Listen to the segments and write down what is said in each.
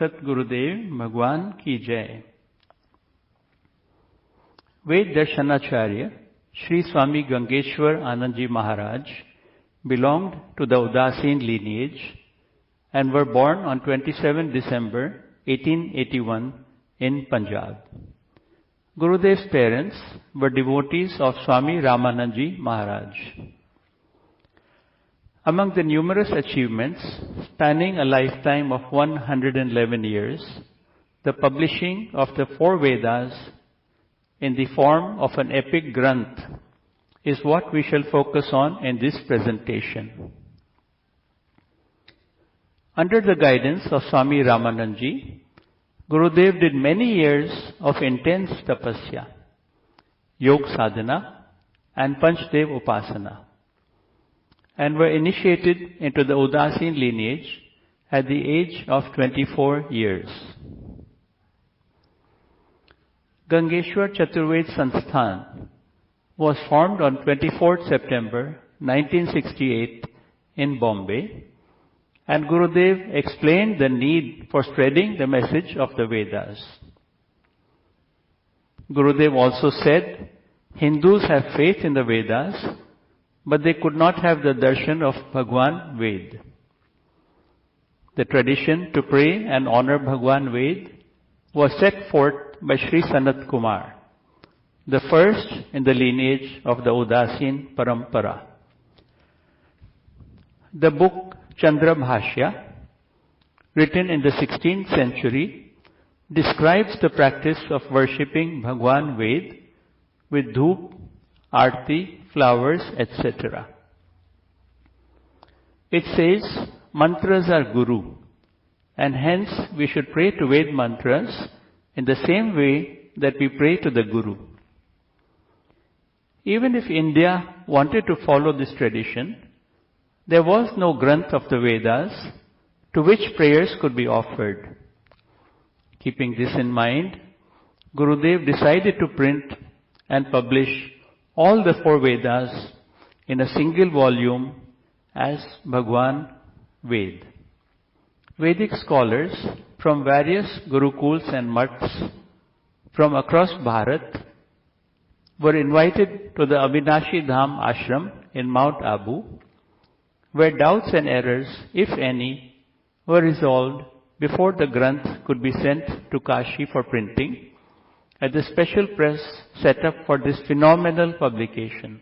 Gurudev Bhagwan Ki Jai. Ved Darshanacharya, Shri Swami Gangeshwar Anandji Maharaj, belonged to the Udasin lineage and were born on 27 December 1881 in Punjab. Gurudev's parents were devotees of Swami Ramanandji Maharaj. Among the numerous achievements spanning a lifetime of 111 years, the publishing of the four Vedas in the form of an epic granth is what we shall focus on in this presentation. Under the guidance of Swami Ramanandji, Gurudev did many years of intense tapasya, Yog Sadhana and Panchdev Upasana, and were initiated into the Udasin lineage at the age of 24 years. Gangeshwar Chaturved Sansthan was formed on 24 September 1968 in Bombay, and Gurudev explained the need for spreading the message of the Vedas. Gurudev also said, Hindus have faith in the Vedas, but they could not have the darshan of Bhagwan Ved. The tradition to pray and honor Bhagwan Ved was set forth by Sri Sanat Kumar, the first in the lineage of the Udasin Parampara. The book Chandra Bhashya, written in the 16th century, describes the practice of worshipping Bhagwan Ved with dhoop, arti, flowers, etc. It says mantras are Guru, and hence we should pray to Ved mantras in the same way that we pray to the Guru. Even if India wanted to follow this tradition, there was no granth of the Vedas to which prayers could be offered. Keeping this in mind, Gurudev decided to print and publish all the four Vedas in a single volume as Bhagwan Ved. Vedic scholars from various gurukuls and mats from across Bharat were invited to the Avinashi Dham ashram in Mount Abu, where doubts and errors, if any, were resolved before the Granth could be sent to Kashi for printing at the special press set up for this phenomenal publication.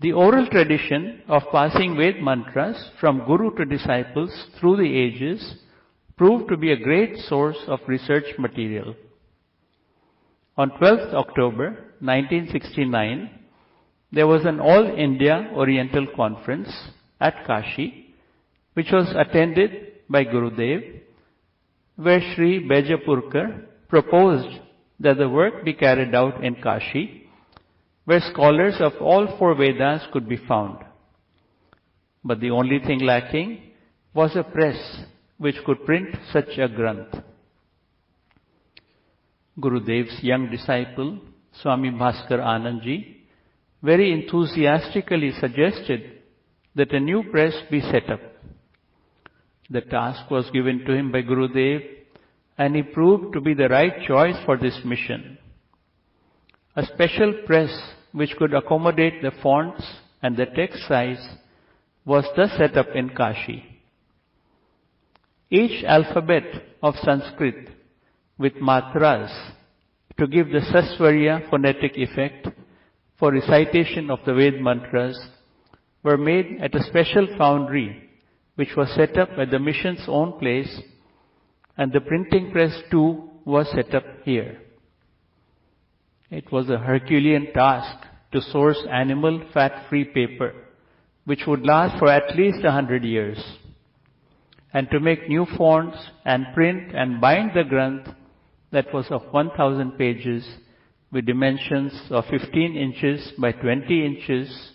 The oral tradition of passing Ved mantras from Guru to disciples through the ages proved to be a great source of research material. On 12th October 1969, there was an All-India Oriental Conference at Kashi, which was attended by Gurudev, where Sri Bejapurkar proposed that the work be carried out in Kashi, where scholars of all four Vedas could be found. But the only thing lacking was a press which could print such a granth. Gurudev's young disciple, Swami Bhaskar Anandji, very enthusiastically suggested that a new press be set up. The task was given to him by Gurudev, and he proved to be the right choice for this mission. A special press which could accommodate the fonts and the text size was thus set up in Kashi. Each alphabet of Sanskrit with matras to give the Sasvarya phonetic effect for recitation of the Ved mantras were made at a special foundry which was set up at the mission's own place, and the printing press too was set up here. It was a Herculean task to source animal fat-free paper which would last for at least 100 years, and to make new fonts and print and bind the granth that was of 1,000 pages with dimensions of 15 inches by 20 inches,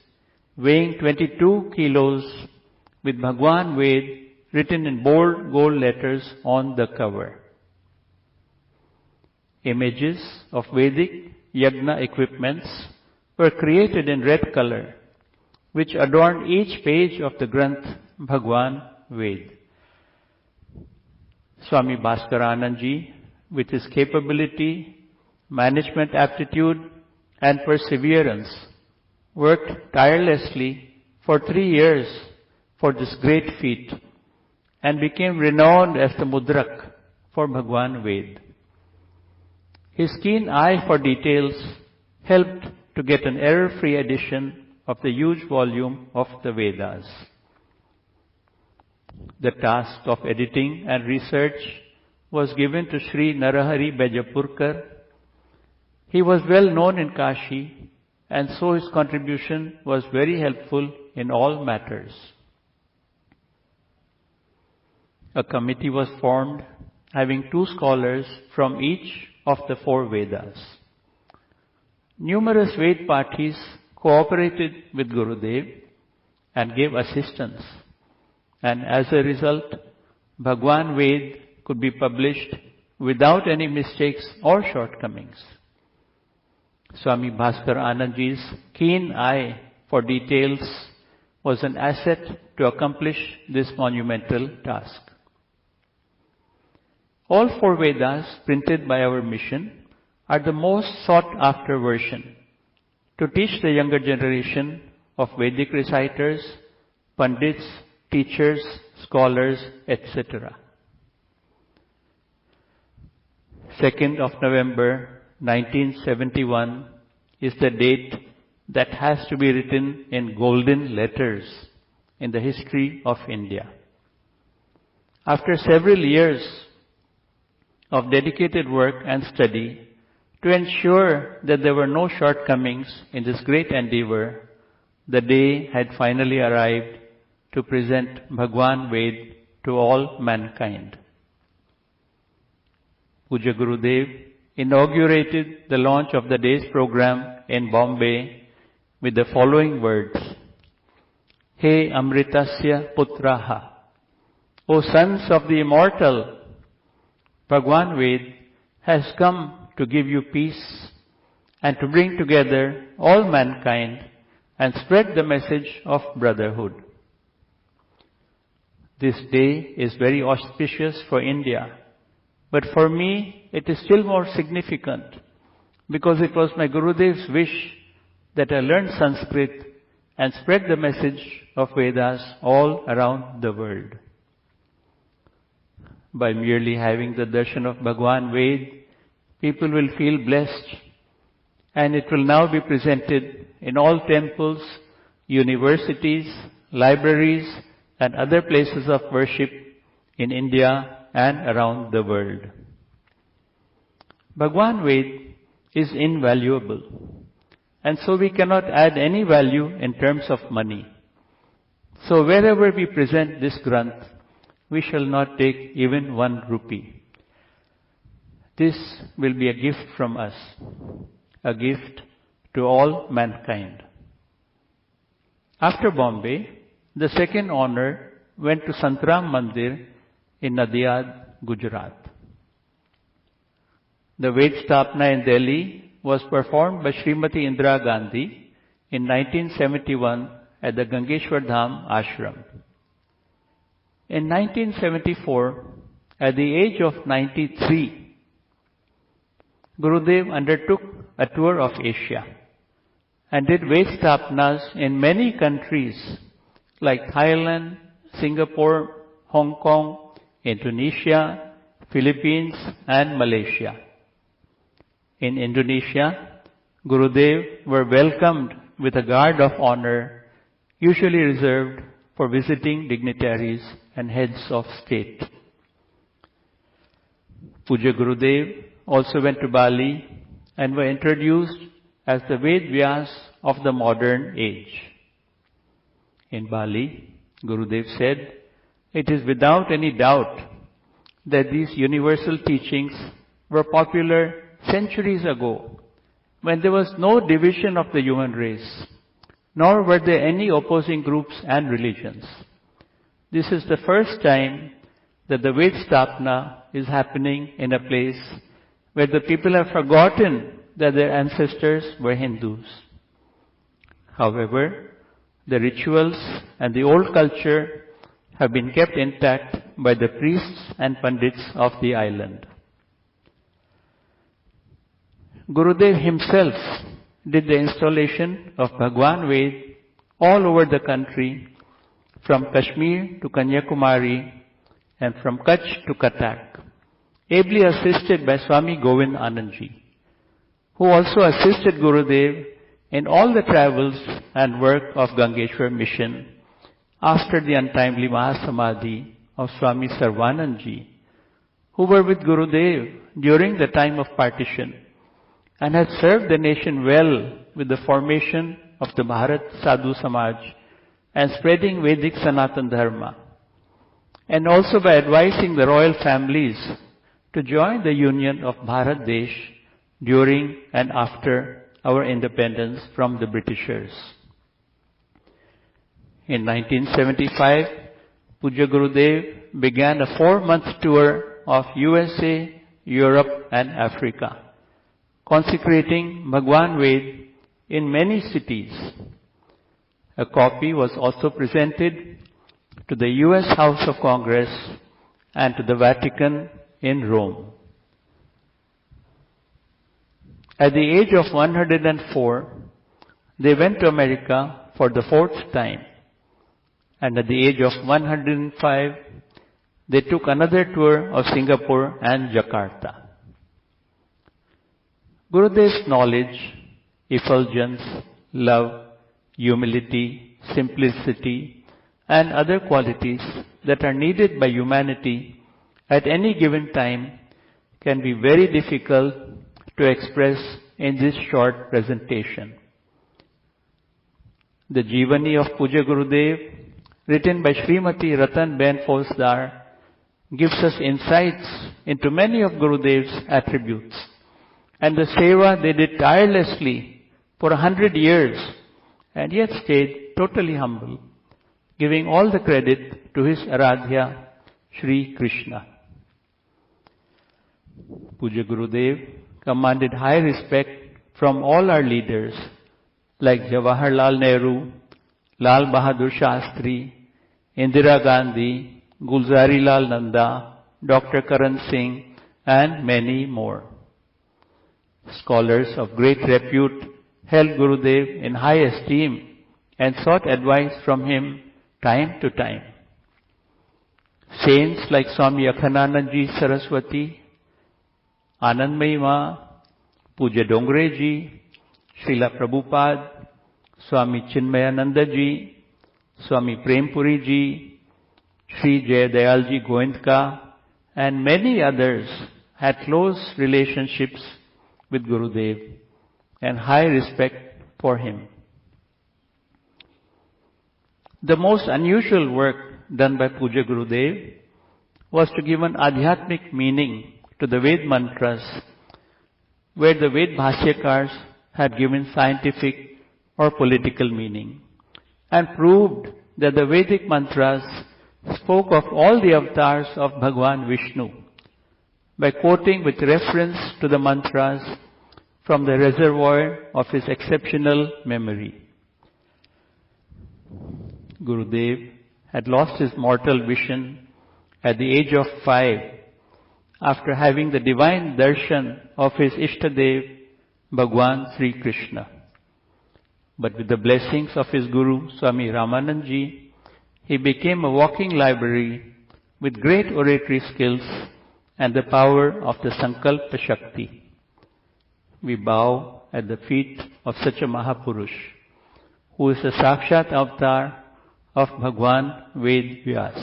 weighing 22 kilos, with Bhagwan Ved written in bold gold letters on the cover. Images of Vedic yagna equipments were created in red color, which adorned each page of the Granth Bhagwan Ved. Swami Bhaskaranandji, with his capability, management aptitude, and perseverance, worked tirelessly for 3 years for this great feat and became renowned as the Mudrak for Bhagwan Ved. His keen eye for details helped to get an error-free edition of the huge volume of the Vedas. The task of editing and research was given to Sri Narahari Bejapurkar. He was well known in Kashi, and so his contribution was very helpful in all matters. A committee was formed having 2 scholars from each of the 4 Vedas. Numerous Ved parties cooperated with Gurudev and gave assistance, and as a result, Bhagwan Ved could be published without any mistakes or shortcomings. Swami Bhaskaranandji's keen eye for details was an asset to accomplish this monumental task. All 4 Vedas printed by our mission are the most sought after version to teach the younger generation of Vedic reciters, Pandits, teachers, scholars, etc. 2nd of November 1971 is the date that has to be written in golden letters in the history of India. After several years of dedicated work and study to ensure that there were no shortcomings in this great endeavor, the day had finally arrived to present Bhagwan Ved to all mankind. Puja Gurudev inaugurated the launch of the day's program in Bombay with the following words: He Amritasya Putraha, O sons of the immortal, Bhagwan Ved has come to give you peace and to bring together all mankind and spread the message of brotherhood. This day is very auspicious for India, but for me it is still more significant because it was my Gurudev's wish that I learn Sanskrit and spread the message of Vedas all around the world. By merely having the darshan of Bhagwan Ved, people will feel blessed, and it will now be presented in all temples, universities, libraries, and other places of worship in India and around the world. Bhagwan Ved is invaluable, and so we cannot add any value in terms of money. So wherever we present this Granth, we shall not take even 1 rupee. This will be a gift from us, a gift to all mankind. After Bombay, the second honor went to Santram Mandir in Nadiad, Gujarat. The Ved Staphana in Delhi was performed by Srimati Indira Gandhi in 1971 at the Gangeshwar Dham Ashram. In 1974, at the age of 93, Gurudev undertook a tour of Asia and did Ved Sthapanas in many countries like Thailand, Singapore, Hong Kong, Indonesia, Philippines, and Malaysia. In Indonesia, Gurudev were welcomed with a guard of honor usually reserved for visiting dignitaries and heads of state. Puja Gurudev also went to Bali and were introduced as the Ved Vyas of the modern age. In Bali, Gurudev said, "It is without any doubt that these universal teachings were popular centuries ago, when there was no division of the human race, nor were there any opposing groups and religions. This is the first time that the Ved Staphana is happening in a place where the people have forgotten that their ancestors were Hindus. However, the rituals and the old culture have been kept intact by the priests and pandits of the island. Gurudev himself did the installation of Bhagwan Ved all over the country, from Kashmir to Kanyakumari and from Kutch to Cuttack, ably assisted by Swami Govind Anandji, who also assisted Gurudev in all the travels and work of Gangeshwar mission after the untimely Mahasamadhi of Swami Sarvanandji, who were with Gurudev during the time of partition and had served the nation well with the formation of the Bharat Sadhu Samaj and spreading Vedic Sanatan Dharma, and also by advising the royal families to join the union of Bharat Desh during and after our independence from the Britishers. In 1975, Puja Gurudev began a 4-month tour of USA, Europe and Africa, consecrating Bhagwan Ved in many cities. A copy was also presented to the US House of Congress and to the Vatican in Rome. At the age of 104, they went to America for the 4th time. And at the age of 105, they took another tour of Singapore and Jakarta. Gurudev's knowledge, effulgence, love, humility, simplicity, and other qualities that are needed by humanity at any given time can be very difficult to express in this short presentation. The Jivani of Puja Gurudev, written by Srimati Ratan Ben Fosdar, gives us insights into many of Gurudev's attributes and the seva they did tirelessly for 100 years and yet stayed totally humble, giving all the credit to his Aradhya, Shri Krishna. Puja Gurudev commanded high respect from all our leaders like Jawaharlal Nehru, Lal Bahadur Shastri, Indira Gandhi, Gulzari Lal Nanda, Dr. Karan Singh, and many more. Scholars of great repute held Gurudev in high esteem and sought advice from him time to time. Saints like Swami Akhananandji Saraswati, Anandmayi Ma, Puja Dongre Ji, Srila Prabhupada, Swami Chinmayananda Ji, Swami Prempuri Ji, Sri Jayadayal Ji Goenka, and many others had close relationships with Gurudev and high respect for him. The most unusual work done by Puja Gurudev was to give an adhyatmic meaning to the Ved mantras, where the Ved Bhashyakars had given scientific or political meaning, and proved that the Vedic mantras spoke of all the avatars of Bhagwan Vishnu by quoting with reference to the mantras from the reservoir of his exceptional memory. Gurudev had lost his mortal vision at the age of 5 after having the divine darshan of his Ishtadev, Bhagwan Sri Krishna. But with the blessings of his Guru, Swami Ramanandji, he became a walking library with great oratory skills and the power of the Sankalpa Shakti. We bow at the feet of such a Mahapurush, who is the Sakshat avatar of Bhagwan Ved Vyas.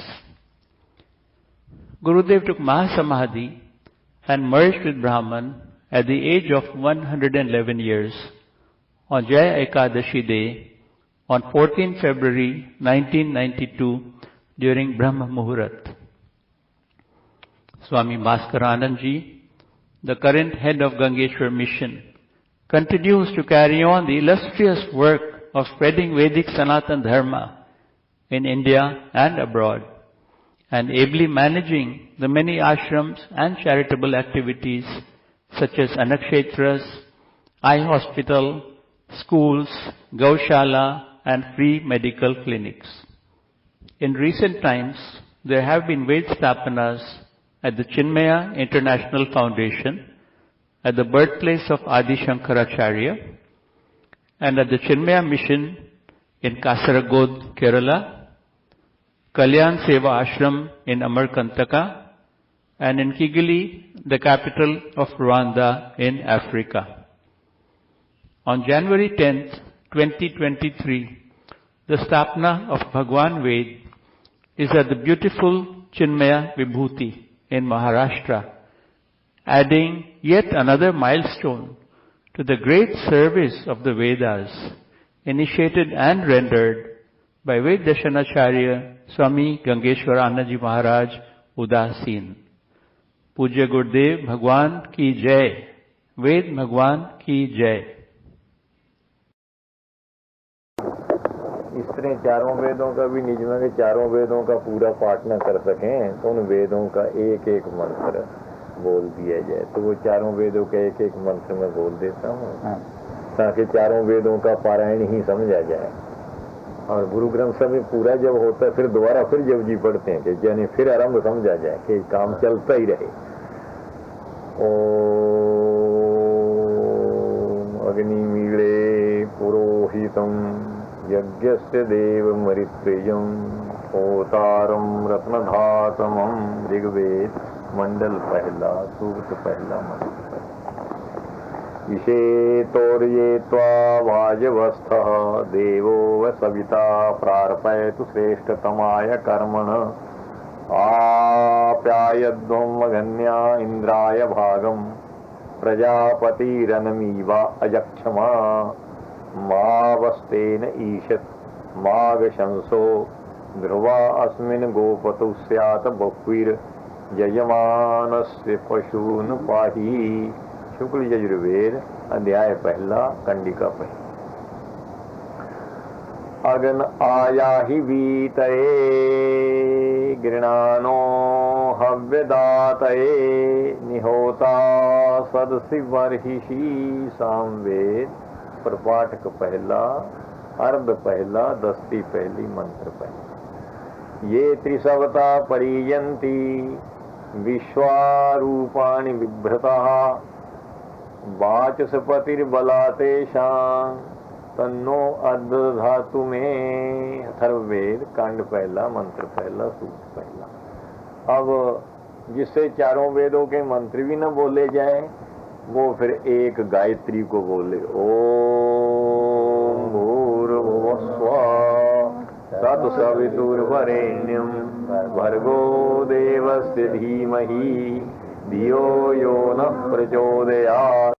Gurudev took Mahasamadhi and merged with Brahman at the age of 111 years on Jaya Ekadashi Day on 14 February 1992 during Brahma Muhurat. Swami Bhaskaranandji, the current head of Gangeshwar Mission, continues to carry on the illustrious work of spreading Vedic Sanatan Dharma in India and abroad, and ably managing the many ashrams and charitable activities such as Anakshetras, eye hospital, schools, Gaushala, and free medical clinics. In recent times, there have been Ved Staphanas at the Chinmaya International Foundation, at the birthplace of Adi Shankaracharya, and at the Chinmaya Mission in Kasaragod, Kerala, Kalyan Seva Ashram in Amarkantaka, and in Kigali, the capital of Rwanda in Africa. On January 10th, 2023, the Staphana of Bhagwan Ved is at the beautiful Chinmaya Vibhuti in Maharashtra, adding yet another milestone to the great service of the Vedas, initiated and rendered by Ved Dashanacharya Swami Gangeshwar Anandji Maharaj Udasin. पूज्य गुरुदेव भगवान की जय, वेद भगवान की जय। इस तरह चारों वेदों का भी निज में चारों वेदों का पूरा पाठ न कर सकें तो उन वेदों का एक एक मंत्र बोल दिया जाए। तो वो चारों वेदों का एक एक मंत्र में बोल देता हूँ ताकि चारों वेदों का पारायण ही समझा जाए। और गुरु ग्रंथ साहिब में पूरा जब होता है फिर दोबारा फिर जब जी पढ़ते हैं कि यानी फिर आरंभ समझा जाए कि काम चलता ही रहे। ओम अग्निमीळे पुरोहितं यज्ञस्य देवमरित्रेयं होतारं रत्नधातमं ऋग्वेद मंडल पहला सूक्त पहला मंत्र। इषेतोर्ये त्वा वाजवस्थः देवो व सविता प्रार्पयतु श्रेष्ठतमाय कर्मण आप्यायध्वं अगन्या इंद्राय भागं प्रजापतिरनमीवा अजक्षमा मावस्तेन ईशत् मागशंसो ध्रुवा अस्मिन् गोपतु स्यात् बह्वीर यजमानस्य पशून् पाहि। शुक्ल यजुर्वेद अध्याय पहला कंडिका पहली। अगन आया ही वीतये गृणानो हव्यदातये निहोता सदसि वर्हिषि सामवेद। प्रपाठक पहला, अर्ध पहला, दस्ती पहली, मंत्र पहला। ये त्रिसवता परियन्ति विश्वारूपाणि बिभ्रतः वाचस्पतिर्बलातेषां तन्नो अर्धधातु में। अथर्ववेद कांड पहला, मंत्र पहला, सूक्त पहला। अब जिससे चारों वेदों के मंत्र भी न बोले जाए वो फिर एक गायत्री को बोले। ओम भूर्भुवः स्वः तत्सवितुर्वरेण्यं भर्गो देवस्य धीमहि धियो यो नः प्रचोदयात्।